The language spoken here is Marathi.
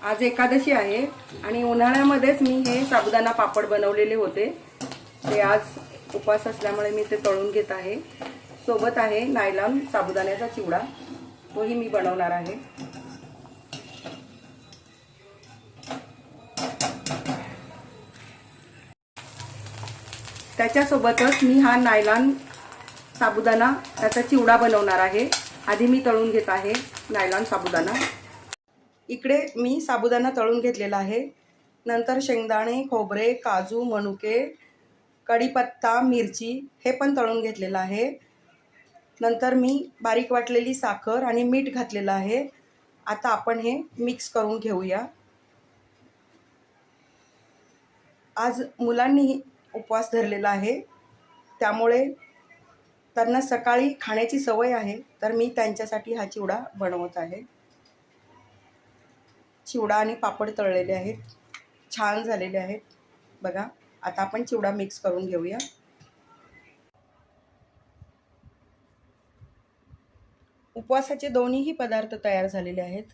आज एकादशी आहे आणि उन्हाळ्यामध्येच मी हे साबुदाणा पापड बनवलेले होते। ते आज उपवास असल्यामुळे मी ते तळून घेत आहे। सोबत आहे नायलॉन साबुदाण्याचा चिवडा, तोही मी बनवणार आहे। त्याच्यासोबतच मी हा नायलॉन साबुदाणा त्याचा चिवडा बनवणार आहे। आधी मी तळून घेत आहे नायलॉन साबुदाणा। इकडे मी साबुदाणा तळून घेतलेला आहे। नंतर शेंगदाणे, खोबरे, काजू, मनुके, कढीपत्ता, मिरची हे पण तळून घेतलेलं आहे। नंतर मी बारीक वाटलेली साखर आणि मीठ घातलेलं आहे। आता आपण हे मिक्स करून घेऊया। आज मुलांनी उपवास धरलेला आहे, त्यामुळे त्यांना सकाळी खाण्याची सवय आहे, तर मी त्यांच्यासाठी हा चिवडा बनवत आहे। चिवडा आणि पापड तळलेले आहेत, छान झालेले आहेत बघा। आता आपण चिवडा मिक्स करून घेऊया। उपवासाचे दोन्हीही पदार्थ तयार झालेले आहेत।